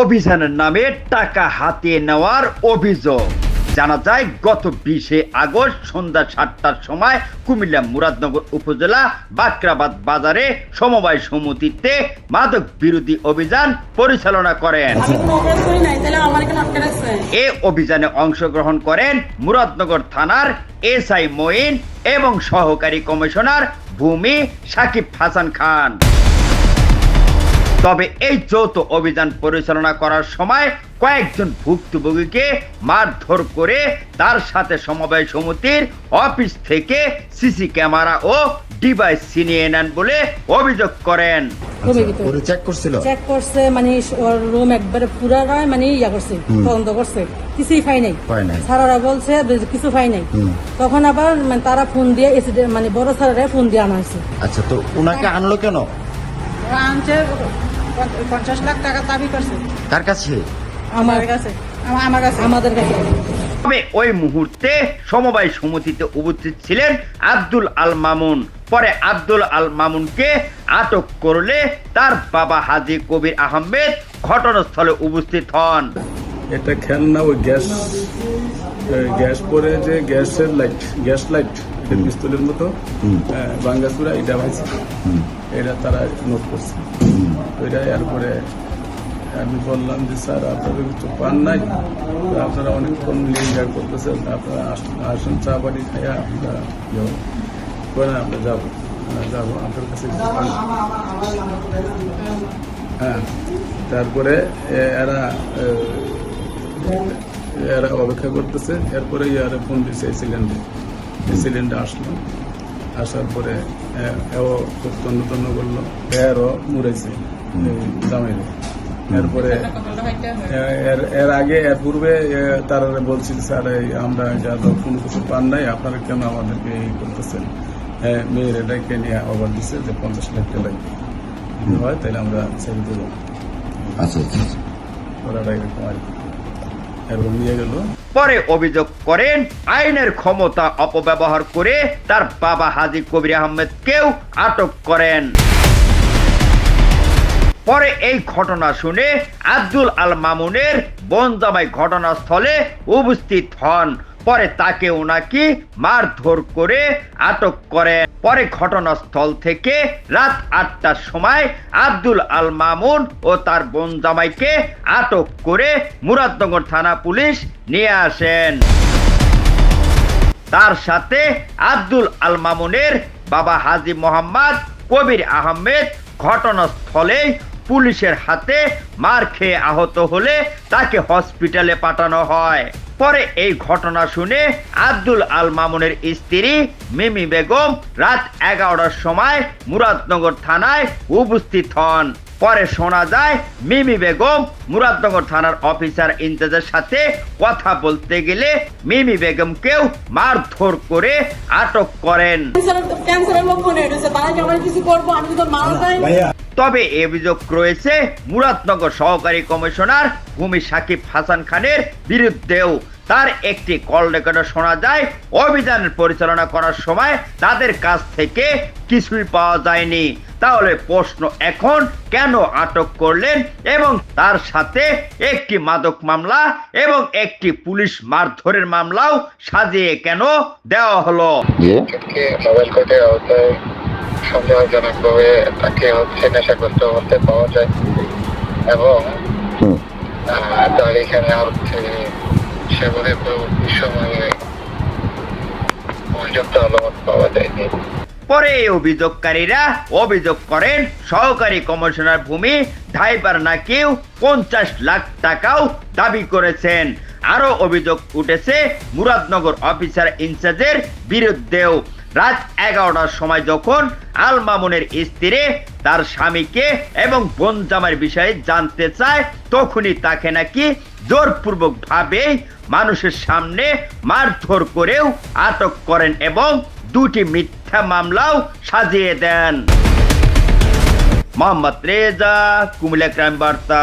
অভিযানের নামে টাকা হাতিয়ে নেওয়ার অভিযোগ। জানা যায় গত 20 আগস্ট সন্ধ্যা 7টার সময় কুমিল্লা মুরাদনগর উপজেলা বাকরাবাদ বাজারে সমবায় সমিতিতে মাদক বিরোধী অভিযান পরিচালনা করেন। এ অভিযানে অংশগ্রহণ করেন মুরাদনগর থানার এসআই মঈন এবং সহকারী কমিশনার ভূমি সাকিব হাসান খান। তবে এই যৌথ অভিযান পরিচালনা করার সময় কয়েকজন ভুক্তভোগীকে মারধর করে তার সাথে সমবায় সমিতির অফিস থেকে সিসি ক্যামেরা ও ডিভাইস ছিনিয়ে নেন বলে অভিযোগ করেন। চেক করছে মানে রুম একবারে পুরা মানে ইয়া করছে, তদন্ত করছে, কিছুই পাই নাই। স্যাররা বলছে কিছু পাই নাই। তখন আবার মানে তারা ফোন দিয়ে মানে বড় স্যাররা ফোন দিয়ে আনা হয়েছে। আচ্ছা, তো উনাকে আনলো কেন? আনছে 50 লাখ টাকা দাবি করছে। কার কাছে? আমাদের কাছে। তবে ওই মুহূর্তে সমবায় সমিতিতে উপস্থিত ছিলেন আব্দুল আল মামুন। পরে আব্দুল আল মামুনকে আটক করলে তার বাবা হাজী কবির আহমেদ ঘটনাস্থলে উপস্থিত হন। এটা খেলনা ওই গ্যাস পরে যে গ্যাস লাইট পিস্তলের মতো বাঙ্গাসুরা এটা ভাইছে, এটা তারা নোট করছে। ওইটা এরপরে আমি বললাম যে স্যার আপনাদের কিছু পান নাই, আপনারা অনেকক্ষণ লিঙ্গার করতেছেন, আপনারা আসেন চা পানি খাইয়া আপনারা করেন, আমরা যাবো আপনার কাছে কিছু পান। হ্যাঁ, তারপরে এরা অপেক্ষা করতেছে। এরপরে ইয়ারে ফোন দিচ্ছে সিলিন্ডার আসলো। আসার পরে এও খুব তন্ন করলো, এরও মুড়াইছে জামাইলে। এরপরে এর পূর্বে তারা বলছি স্যার আমরা যা কোনো কিছু পান নাই, আপনারা কেন আমাদেরকে এই করতেছেন? মেয়ের এটাকে নিয়ে অর্ডার দিচ্ছে যে 50 লাখ টাকা লাগবে, যদি হয় তাহলে আমরা ছেড়ে দেবো। আচ্ছা, ওরা এরকম আর কি এরকম নিয়ে গেল। পরে অভিযোগ করেন আইনের ক্ষমতা অপব্যবহার করে তার বাবা হাজী কবির আহমেদকেও আটক করেন। পরে এই ঘটনা শুনে আব্দুল আল মামুনের বোন জামাই ঘটনাস্থলে উপস্থিত হন। পরে তাকে ওনাকে মারধর করে আটক করেন। পরে ঘটনাস্থল থেকে রাত 8টার সময় আব্দুল আল মামুন ও তার বোন জামাইকে আটক করে মুরাদনগর থানা পুলিশ নিয়ে আসেন। তার সাথে আব্দুল আল মামুনের বাবা হাজী মোহাম্মদ কবির আহমেদ ঘটনাস্থলে পুলিশের হাতে মার খেয়ে আহত হলে তাকে হসপিটালে পাঠানো হয়। পরে এই ঘটনা শুনে আব্দুল আল মামুনের স্ত্রী মিমি বেগম রাত 11টার সময় মুরাদনগর থানায় উপস্থিত হন। পরে শোনা যায় মিমি বেগম মুরাদনগর থানার অফিসার ইনচার্জের সাথে কথা বলতে গেলে মিমি বেগমকেও মারধর করে আটক করেন। তবে এ অভিযোগ রয়েছে মুরাদনগর সহকারী কমিশনার ভূমি সাকিব হাসান খানের বিরুদ্ধেও। তার একটি কল রেকর্ডে শোনা যায় অভিযানের পরিচালনা করার সময় তাদের কাছ থেকে কিছুই পাওয়া যায়নি। তাহলে প্রশ্ন এখন, কেন আটক করলেন এবং তার সাথে একটি মাদক মামলা এবং একটি পুলিশ মারধরের মামলাও সাজিয়ে কেন দেওয়া হলো? মোবাইল কোর্টের আওতায় সন্দেহজনকভাবে তাকে নেশাগ্রস্ত অবস্থায় পাওয়া যায় এবং তার এখানে সেগুলো পরবর্তী সময়ে পর্যাপ্ত আলামত পাওয়া যায়নি। পরে অভিযোগকারীরা অভিযোগ করেন সহকারী কমিশনার ভূমি ড্রাইভার নাকিও 50 লাখ টাকাও দাবি করেছেন। আরো অভিযোগ উঠেছে মুরাদনগর অফিসার ইনচার্জের বিরুদ্ধেও। রাত 11টার সময় যখন আল মামুনের স্ত্রী তার স্বামীকে এবং বোন জামাইয়ের বিষয়ে জানতে চায়, তখনই তাকে নাকি জোরপূর্বক ভাবে মানুষের সামনে মারধর করেও আটক করেন এবং 2টি মিথ্যা মামলাও সাজিয়ে দেন। মোহাম্মদ রেজা, কুমিল্লা ক্রাইম বার্তা।